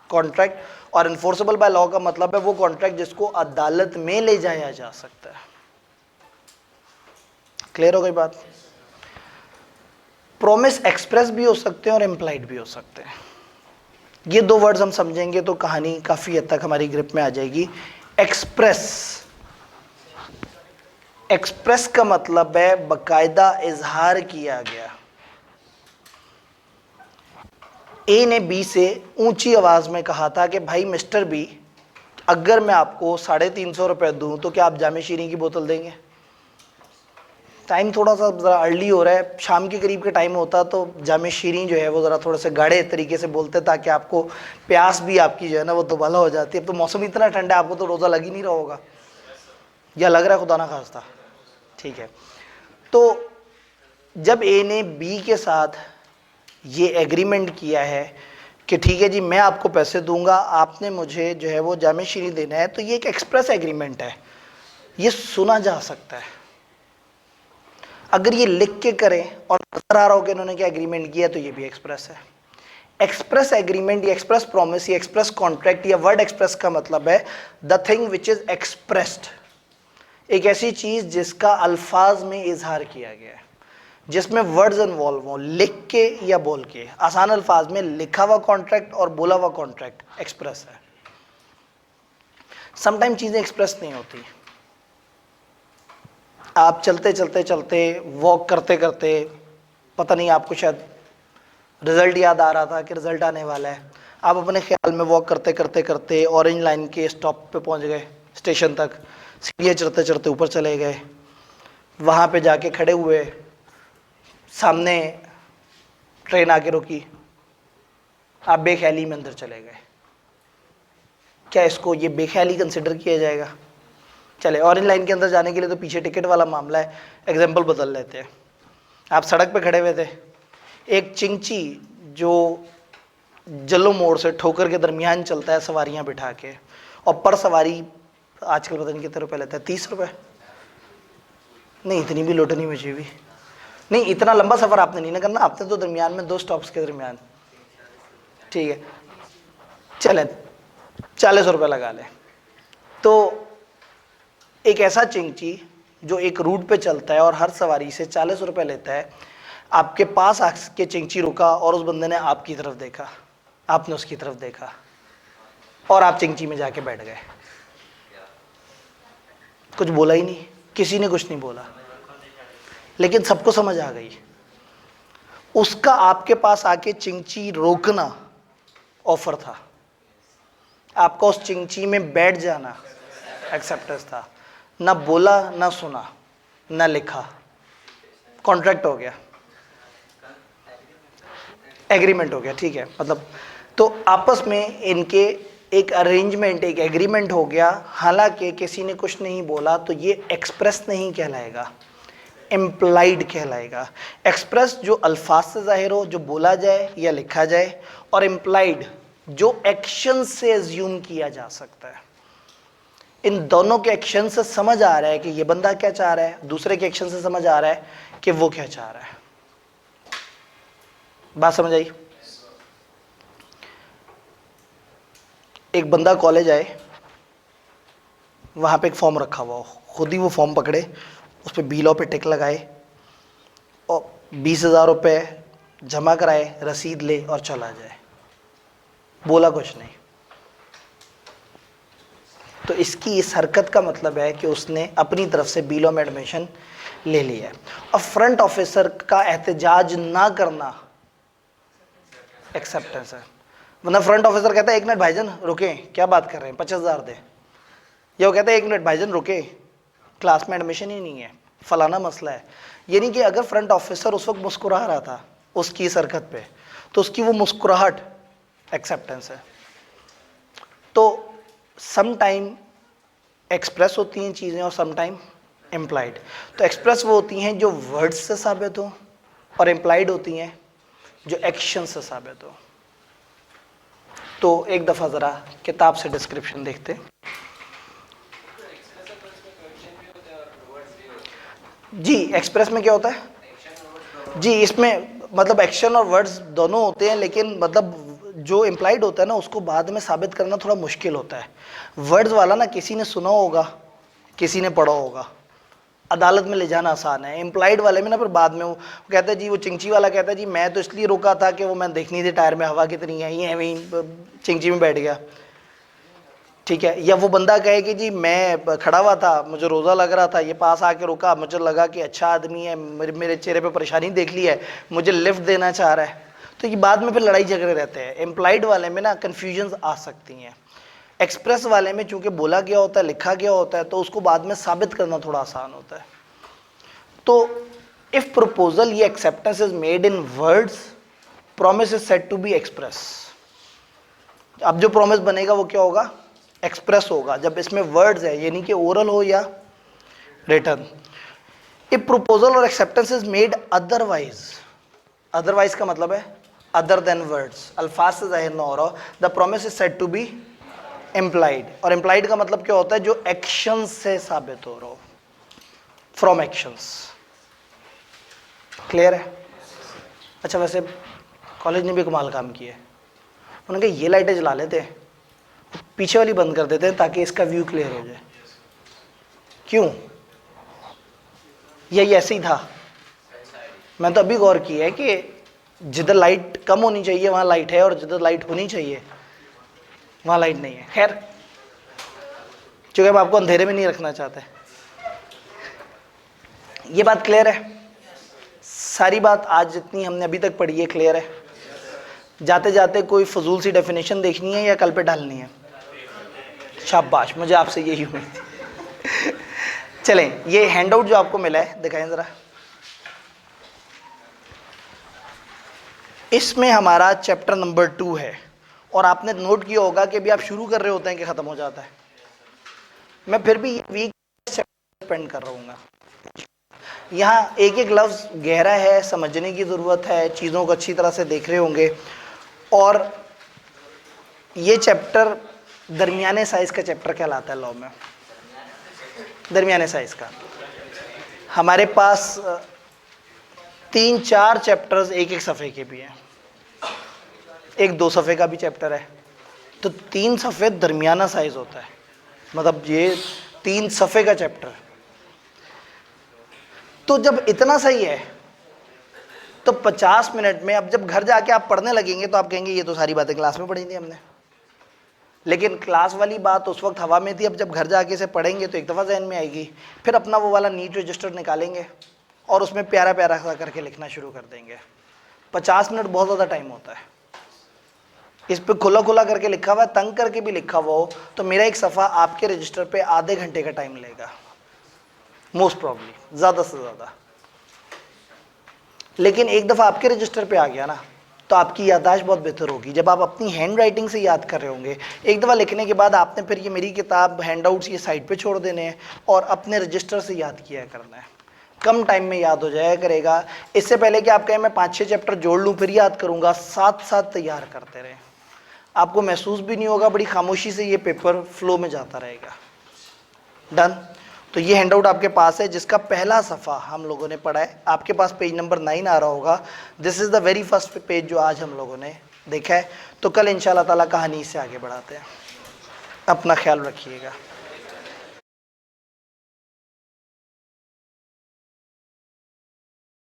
कॉन्ट्रैक्ट, और एनफोर्सेबल बाय लॉ का मतलब है वो कॉन्ट्रैक्ट जिसको अदालत में ले जाया जा सकता है। क्लियर हो गई बात? प्रॉमिस एक्सप्रेस भी हो सकते हैं और इम्प्लाइड भी हो सकते हैं। ये दो वर्ड्स हम समझेंगे तो कहानी काफ़ी हद तक हमारी ग्रिप में आ जाएगी। एक्सप्रेस, एक्सप्रेस का मतलब है बकायदा इजहार किया गया। ए ने बी से ऊंची आवाज में कहा था कि भाई मिस्टर बी, अगर मैं आपको 350 रुपये दूं तो क्या आप जामे शीरी की बोतल देंगे? टाइम थोड़ा सा ज़रा अर्ली हो रहा है, शाम के करीब का टाइम होता तो जामे शीरी जो है वो ज़रा थोड़े से गाढ़े तरीके से बोलते ताकि आपको प्यास भी आपकी जो है ना वो दोबाला हो जाती है। अब तो मौसम इतना ठंडा है, आपको तो रोज़ा लग ही नहीं रहा होगा, या लग रहा है खुदा ना खास्ता? ठीक है, तो जब ए ने बी के साथ ये एग्रीमेंट किया है कि ठीक है जी मैं आपको पैसे दूंगा, आपने मुझे जो है वो जामे शीरी देना है, तो ये एक एक्सप्रेस एग्रीमेंट है, ये सुना जा सकता है। अगर ये लिख के करें और नजर आ रहा हो कि उन्होंने क्या एग्रीमेंट किया तो ये भी एक्सप्रेस है। एक्सप्रेस एग्रीमेंट या एक्सप्रेस प्रॉमिस या एक्सप्रेस कॉन्ट्रैक्ट या वर्ड एक्सप्रेस का मतलब है the thing which is expressed, एक ऐसी चीज जिसका अल्फाज में इजहार किया गया है, जिसमें वर्ड्स इन्वॉल्व हो, लिख के या बोल के। आसान अल्फाज में लिखा हुआ कॉन्ट्रैक्ट और बोला हुआ कॉन्ट्रैक्ट एक्सप्रेस है। समटाइम चीजें एक्सप्रेस नहीं होती। आप चलते चलते चलते, वॉक करते करते, पता नहीं आपको शायद रिजल्ट याद आ रहा था कि रिजल्ट आने वाला है, आप अपने ख्याल में वॉक करते करते करते ऑरेंज लाइन के स्टॉप पे पहुंच गए, स्टेशन तक सीढ़ियाँ चढ़ते चढ़ते ऊपर चले गए, वहाँ पे जाके खड़े हुए, सामने ट्रेन आके रुकी, आप बेख्याली में अंदर चले गए। क्या इसको ये बेख्याली कंसिडर किया जाएगा? चले, ऑरेंज लाइन के अंदर जाने के लिए तो पीछे टिकट वाला मामला है, एग्जाम्पल बदल लेते हैं। आप सड़क पे खड़े हुए थे, एक चिंची जो जल्लो मोड़ से ठोकर के दरमियान चलता है सवारियां बिठा के, और पर सवारी आजकल पता नहीं कितने रुपए लेता है, 30 रुपए? नहीं, इतनी भी लुट नहीं मची हुई। नहीं, इतना लंबा सफ़र आपने नहीं ना करना, आपने तो दरमियान में 2 स्टॉप्स के दरमियान, ठीक है, चले 40 रुपये लगा ले। तो एक ऐसा चिंची जो एक रूट पे चलता है और हर सवारी से 40 रुपये लेता है, आपके पास आके चिंची रुका और उस बंदे ने आपकी तरफ देखा, आपने उसकी तरफ देखा और आप चिंची में जाके बैठ गए, कुछ बोला ही नहीं, किसी ने कुछ नहीं बोला, लेकिन सबको समझ आ गई। उसका आपके पास आके चिंची रोकना ऑफर था, आपका उस चिंची में बैठ जाना एक्सेप्टेंस था। ना बोला, ना सुना, ना लिखा, कॉन्ट्रैक्ट हो गया, एग्रीमेंट हो गया, ठीक है। मतलब तो आपस में इनके एक अरेंजमेंट, एक एग्रीमेंट हो गया, हालांकि किसी ने कुछ नहीं बोला, तो ये एक्सप्रेस नहीं कहलाएगा, इम्प्लाइड कहलाएगा। एक्सप्रेस जो अल्फाज से जाहिर हो, जो बोला जाए या लिखा जाए, और इम्प्लाइड जो एक्शन से एज्यूम किया जा सकता है। इन दोनों के एक्शन से समझ आ रहा है कि ये बंदा क्या चाह रहा है, दूसरे के एक्शन से समझ आ रहा है कि वो क्या चाह रहा है। बात समझ आई? एक बंदा कॉलेज आए, वहाँ पे एक फॉर्म रखा हुआ हो, खुद ही वो फॉर्म पकड़े, उस पर बीलो पे टिक लगाए और 20,000 रुपये जमा कराए, रसीद ले और चला जाए, बोला कुछ नहीं। तो इसकी इस हरकत का मतलब है कि उसने अपनी तरफ से बिल ऑफ एडमिशन ले लिया है। अब फ्रंट ऑफिसर का एहतजाज ना करना एक्सेप्टेंस है, वरना फ्रंट ऑफिसर कहता है 1 मिनट भाईजान रुके, क्या बात कर रहे हैं, 50,000 दे, या वो कहता है 1 मिनट भाईजान रुके, क्लास में एडमिशन ही नहीं है, फलाना मसला है। यानी कि अगर फ्रंट ऑफिसर उस वक्त मुस्कुरा रहा था उसकी इस हरकत पे, तो उसकी वो मुस्कुराहट एक्सेप्टेंस है। तो सम टाइम एक्सप्रेस होती हैं चीज़ें और सम टाइम इम्प्लाइड। तो एक्सप्रेस वो होती हैं जो वर्ड्स से साबित हो, और इम्प्लाइड होती हैं जो एक्शन से साबित हो। तो एक दफ़ा ज़रा किताब से डिस्क्रिप्शन देखते। जी, एक्सप्रेस में क्या होता है जी, इसमें मतलब एक्शन और वर्ड्स दोनों होते हैं, लेकिन मतलब जो इम्प्लाइड होता है ना उसको बाद में साबित करना थोड़ा मुश्किल होता है। वर्ड्स वाला ना किसी ने सुना होगा, किसी ने पढ़ा होगा, अदालत में ले जाना आसान है। इम्प्लाइड वाले में ना फिर बाद में वो कहता है जी, वो चिंची वाला कहता है जी मैं तो इसलिए रोका था कि वो मैं देखनी थी टायर में हवा कितनी है, ये वहीं चिंची में बैठ गया। ठीक है, या वो बंदा कहे कि जी मैं खड़ा हुआ था, मुझे रोज़ा लग रहा था, ये पास आके रुका, मुझे लगा कि अच्छा आदमी है, मेरे चेहरे पे परेशानी देख ली है, मुझे लिफ्ट देना चाह रहा है, तो ये बाद में फिर लड़ाई झगड़े रहते हैं। एम्प्लॉयड वाले में ना कन्फ्यूजन्स आ सकती हैं। एक्सप्रेस वाले में चूंकि बोला गया होता है, लिखा गया होता है, तो उसको बाद में साबित करना थोड़ा आसान होता है। तो इफ प्रपोजल ये acceptance is made in words, promise is said to be express. अब जो प्रॉमिस बनेगा वो क्या होगा? एक्सप्रेस होगा, जब इसमें वर्ड्स है, यानी कि ओरल हो या रिटन। इफ प्रपोजल और acceptance is made otherwise, otherwise का मतलब है अदर देन वर्ड्स, अल्फाज से जाहिर ना हो रहा, the promise is said to be implied. और इम्प्लाइड का मतलब क्या होता है? जो एक्शन से साबित हो रहा हो, फ्रॉम एक्शंस। क्लियर है? अच्छा, वैसे कॉलेज ने भी कमाल काम किया है, उन्होंने कहा ये लाइटें जला लेते हैं, पीछे वाली बंद कर देते हैं ताकि इसका व्यू क्लियर हो जाए। क्यों? ये ऐसे ही था? मैं तो अभी गौर किया है कि जिधर लाइट कम होनी चाहिए वहाँ लाइट है, और जिधर लाइट होनी चाहिए वहाँ लाइट नहीं है। खैर, चूँकि हम आपको अंधेरे में नहीं रखना चाहते। ये बात क्लियर है? सारी बात आज जितनी हमने अभी तक पढ़ी है क्लियर है? जाते जाते कोई फजूल सी डेफिनेशन देखनी है या कल पे डालनी है? शाबाश, मुझे आपसे यही उम्मीद। चलें, ये हैंडआउट जो आपको मिला है दिखाएं ज़रा। इसमें हमारा चैप्टर नंबर 2 है, और आपने नोट किया होगा कि अभी आप शुरू कर रहे होते हैं कि ख़त्म हो जाता है। मैं फिर भी वीक स्पेंड कर रहा हूँ। यहाँ एक एक लफ्ज़ गहरा है, समझने की ज़रूरत है, चीज़ों को अच्छी तरह से देख रहे होंगे। और ये चैप्टर दरमियाने साइज़ का चैप्टर कहलाता है लॉ में। दरमियाने साइज़ का हमारे पास 3-4 चैप्टर्स एक एक सफ़े के भी हैं, एक 2 सफ़े का भी चैप्टर है, तो 3 सफ़े दरमियाना साइज़ होता है, मतलब ये 3 सफ़े का चैप्टर। तो जब इतना सही है तो 50 मिनट में, अब जब घर जाके आप पढ़ने लगेंगे तो आप कहेंगे ये तो सारी बातें क्लास में पढ़ी थी हमने, लेकिन क्लास वाली बात उस वक्त हवा में थी। अब जब घर जाके इसे पढ़ेंगे तो एक दफ़ा जहन में आएगी, फिर अपना वो वाला नीट रजिस्टर निकालेंगे और उसमें प्यारा प्यारा सा करके लिखना शुरू कर देंगे। 50 मिनट बहुत ज़्यादा टाइम होता है। इस पर खुला खुला करके लिखा हुआ है, तंग करके भी लिखा हुआ हो, तो मेरा एक सफ़ा आपके रजिस्टर पे आधे घंटे का टाइम लेगा मोस्ट प्रॉब्ली, ज़्यादा से ज़्यादा। लेकिन एक दफ़ा आपके रजिस्टर पे आ गया ना, तो आपकी याददाश्त बहुत बेहतर होगी। जब आप अपनी हैंड राइटिंग से याद कर रहे होंगे, एक दफ़ा लिखने के बाद आपने फिर ये मेरी किताब हैंडआउट्स ये साइड पे छोड़ देने हैं और अपने रजिस्टर से याद किया करना है। कम टाइम में याद हो जाया करेगा। इससे पहले कि आप कहें मैं 5-6 चैप्टर जोड़ लूँ फिर याद करूँगा, साथ साथ तैयार करते रहें, आपको महसूस भी नहीं होगा, बड़ी खामोशी से ये पेपर फ्लो में जाता रहेगा। डन? तो ये हैंडआउट आपके पास है, जिसका पहला सफ़ा हम लोगों ने पढ़ा है। आपके पास पेज नंबर 9 आ रहा होगा। This is the very first page जो आज हम लोगों ने देखा है। तो कल इंशाल्लाह ताला कहानी से आगे बढ़ाते हैं। अपना ख्याल रखिएगा।